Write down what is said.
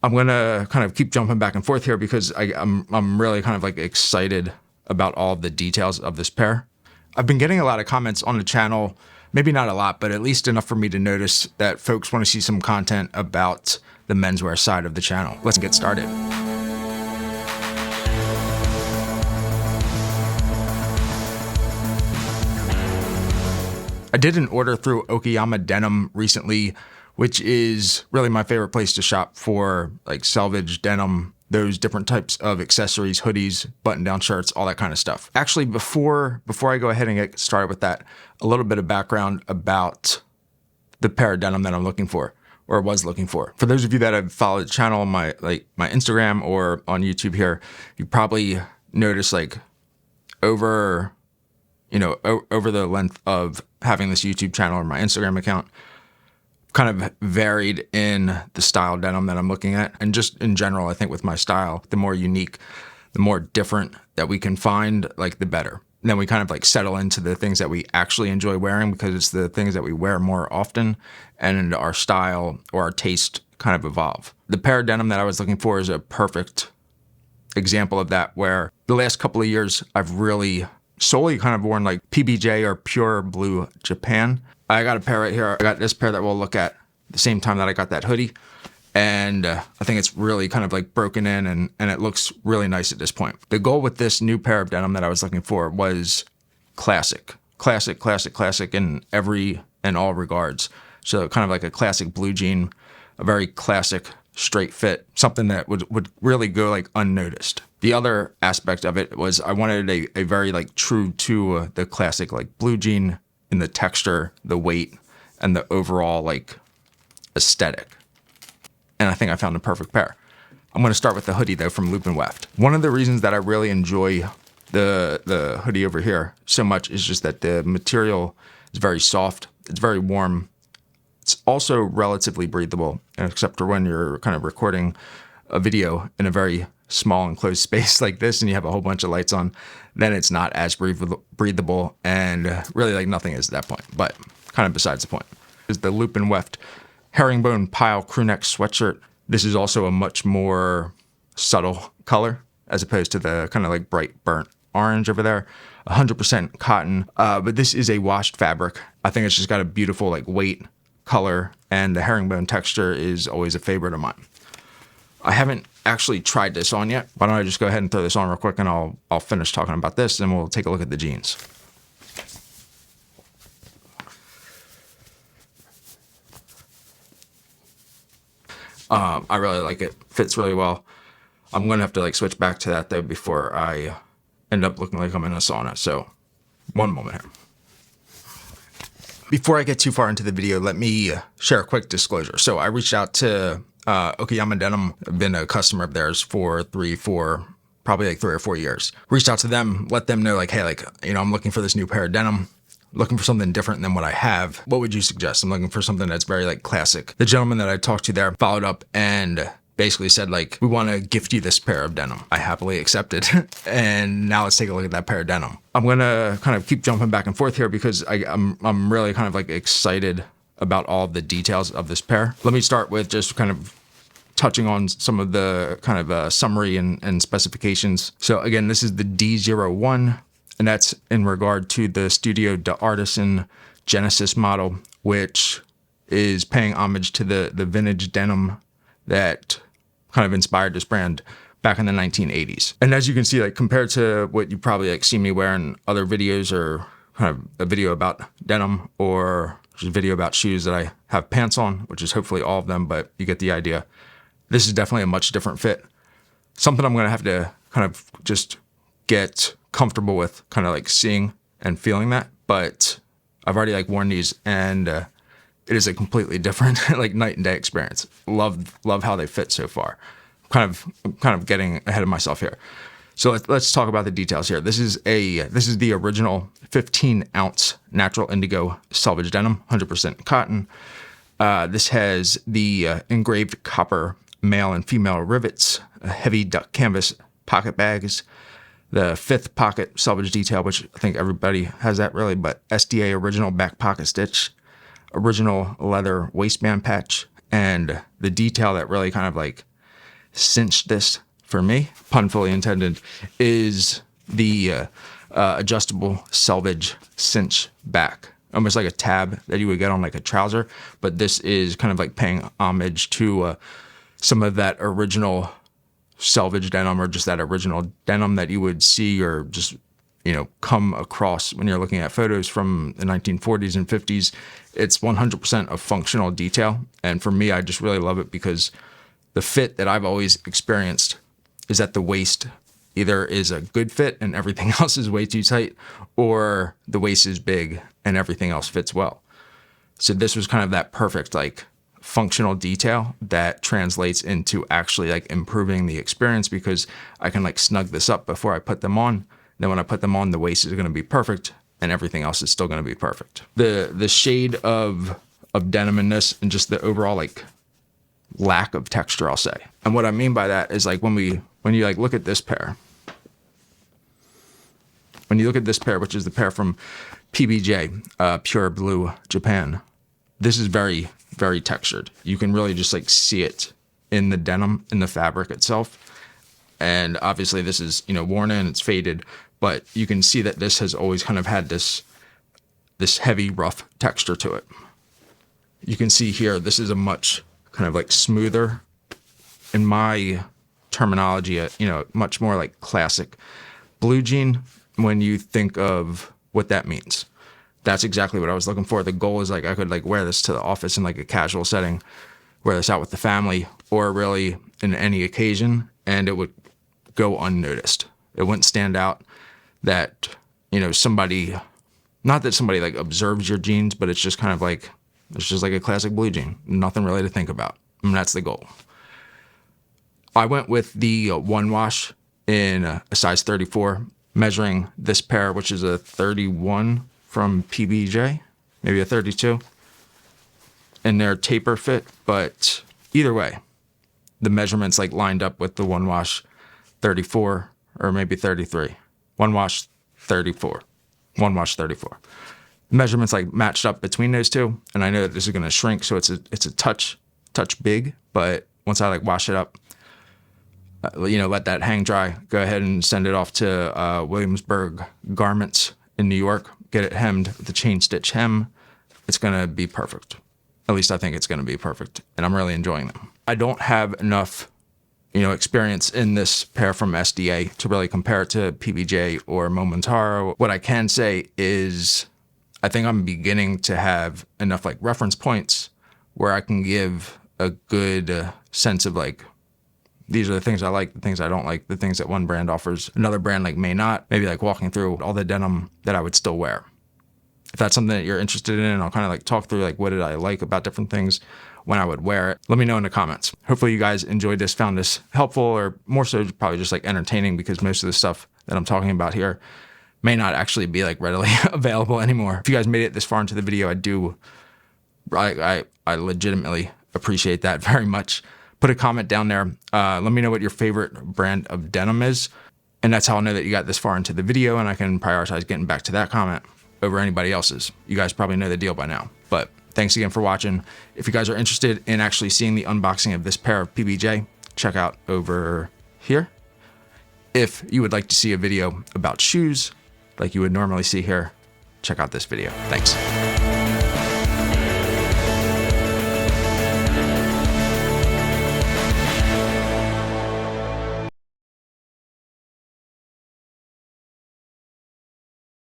I'm gonna kind of keep jumping back and forth here because I'm really kind of like excited about all of the details of this pair. I've been getting a lot of comments on the channel, maybe not a lot, but at least enough for me to notice that folks want to see some content about the menswear side of the channel. Let's get started. I did an order through Okayama Denim recently, which is really my favorite place to shop for like selvage denim, those different types of accessories, hoodies, button-down shirts, all that kind of stuff. Actually, before I go ahead and get started with that, a little bit of background about the pair of denim that I'm looking for, or was looking for. For those of you that have followed the channel on my Instagram or on YouTube here, you probably noticed like over the length of having this YouTube channel or my Instagram account, kind of varied in the style denim that I'm looking at. And just in general, I think with my style, the more unique, the more different that we can find, like the better. And then we kind of like settle into the things that we actually enjoy wearing because it's the things that we wear more often and our style or our taste kind of evolve. The pair of denim that I was looking for is a perfect example of that, where the last couple of years I've really solely kind of worn like PBJ or pure blue Japan. I got a pair right here. I got this pair that we'll look at the same time that I got that hoodie. And I think it's really kind of like broken in and it looks really nice at this point. The goal with this new pair of denim that I was looking for was classic in every and all regards. So kind of like a classic blue jean, a very classic straight fit, something that would really go like unnoticed. The other aspect of it was I wanted a very like true to the classic like blue jean in the texture, the weight, and the overall like aesthetic. And I think I found a perfect pair. I'm going to start with the hoodie though from Loop and Weft. One of the reasons that I really enjoy the hoodie over here so much is just that the material is very soft. It's very warm. It's also relatively breathable, except for when you're kind of recording a video in a very small enclosed space like this and you have a whole bunch of lights on, then it's not as breathable and really like nothing is at that point, but kind of besides the point. Is the Loop and Weft herringbone pile crewneck sweatshirt. This is also a much more subtle color as opposed to the kind of like bright burnt orange over there. 100% cotton, but this is a washed fabric. I think it's just got a beautiful like weight, color, and the herringbone texture is always a favorite of mine. I haven't actually tried this on yet. Why don't I just go ahead and throw this on real quick and I'll finish talking about this and we'll take a look at the jeans. I really like it. Fits really well. I'm going to have to like switch back to that though before I end up looking like I'm in a sauna. So one moment here. Before I get too far into the video, let me share a quick disclosure. So I reached out to Okayama Denim. I've been a customer of theirs for probably like 3 or 4 years. Reached out to them, let them know like, hey, like, I'm looking for this new pair of denim, looking for something different than what I have. What would you suggest? I'm looking for something that's very like classic. The gentleman that I talked to there followed up and basically said like, we want to gift you this pair of denim. I happily accepted. And now let's take a look at that pair of denim. I'm going to kind of keep jumping back and forth here because I'm really kind of like excited about all of the details of this pair. Let me start with just kind of touching on some of the kind of summary and specifications. So again, this is the D01, and that's in regard to the Studio DArtisan Genesis model, which is paying homage to the vintage denim that kind of inspired this brand back in the 1980s. And as you can see, like compared to what you probably like see me wear in other videos or kind of a video about denim or just a video about shoes that I have pants on, which is hopefully all of them, but you get the idea. This is definitely a much different fit. Something I'm going to have to kind of just get comfortable with, kind of like seeing and feeling that. But I've already like worn these and it is a completely different like night and day experience. Love how they fit so far. Kind of getting ahead of myself here. So let's talk about the details here. This is the original 15-ounce natural indigo selvage denim, 100% cotton. This has the engraved copper male and female rivets, heavy duck canvas pocket bags, the 5th pocket selvage detail, which I think everybody has that really, but SDA original back pocket stitch, original leather waistband patch, and the detail that really kind of like cinched this for me, pun fully intended, is the adjustable selvage cinch back. Almost like a tab that you would get on like a trouser, but this is kind of like paying homage to some of that original selvage denim, or just that original denim that you would see or just, you know, come across when you're looking at photos from the 1940s and 50s. It's 100% a functional detail. And for me, I just really love it because the fit that I've always experienced is that the waist either is a good fit and everything else is way too tight, or the waist is big and everything else fits well. So this was kind of that perfect, like, functional detail that translates into actually like improving the experience, because I can like snug this up before I put them on. Then when I put them on, the waist is going to be perfect and everything else is still going to be perfect. The shade of denim in this, and just the overall like lack of texture, I'll say. And what I mean by that is like when you like look at this pair, which is the pair from PBJ, Pure Blue Japan, this is very, very textured. You can really just like see it in the denim, in the fabric itself. And obviously this is, you know, worn in, it's faded, but you can see that this has always kind of had this heavy, rough texture to it. You can see here, this is a much kind of like smoother, in my terminology, you know, much more like classic blue jean. When you think of what that means, that's exactly what I was looking for. The goal is like I could like wear this to the office in like a casual setting, wear this out with the family, or really in any occasion, and it would go unnoticed. It wouldn't stand out that, you know, somebody, not that somebody like observes your jeans, but it's just kind of like, it's just like a classic blue jean. Nothing really to think about. I mean, that's the goal. I went with the one wash in a size 34, measuring this pair, which is a 31 from PBJ, maybe a 32, and their taper fit. But either way, the measurements like lined up with the one wash 34, or maybe 33. One wash 34. One wash 34. Measurements like matched up between those two, and I know that this is going to shrink, so it's a touch big. But once I like wash it up, you know, let that hang dry, go ahead and send it off to Williamsburg Garments in New York, get it hemmed with a chain stitch hem. It's going to be perfect. At least I think it's going to be perfect, and I'm really enjoying them. I don't have enough, you know, experience in this pair from SDA to really compare it to PBJ or Momentaro. What I can say is I think I'm beginning to have enough like reference points where I can give a good sense of like, these are the things I like, the things I don't like, the things that one brand offers, another brand like may not. Maybe like walking through all the denim that I would still wear. If that's something that you're interested in, I'll kind of like talk through like what did I like about different things when I would wear it. Let me know in the comments. Hopefully you guys enjoyed this, found this helpful, or more so probably just like entertaining, because most of the stuff that I'm talking about here may not actually be like readily available anymore. If you guys made it this far into the video, I legitimately appreciate that very much. Put a comment down there. Let me know what your favorite brand of denim is. And that's how I'll know that you got this far into the video, and I can prioritize getting back to that comment over anybody else's. You guys probably know the deal by now. But thanks again for watching. If you guys are interested in actually seeing the unboxing of this pair of PBJ, check out over here. If you would like to see a video about shoes like you would normally see here, check out this video. Thanks.